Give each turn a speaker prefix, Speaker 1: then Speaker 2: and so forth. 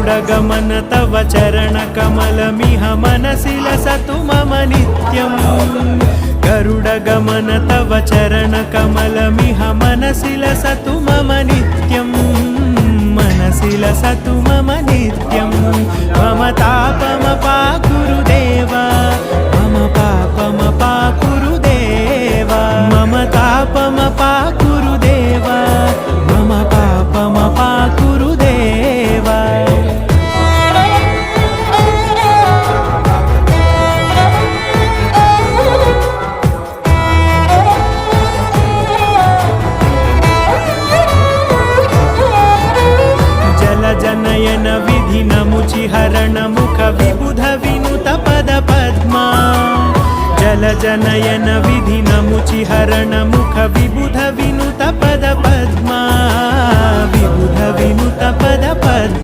Speaker 1: गरुडगमन तव चरणकमलमिह मनसि लसतु मम नित्यम् गरुडगमन तव चरणकमलमिह मनसि लसतु मम नित्यम् मनसि लसतु मम नित्यम् मम तापमपाकुरु देवा मम पापमपाकुरु देवा मम तापमपाकुरु देवा मम पापमपाकुरु देवा जनयन विधि नमुचि हरण मुख विबुध विनुत पद पद्मा जल जनयन विधि नमुचि हरण मुख विबुध विनुत पद पद्मा विबुध विनुत पद पद्मा।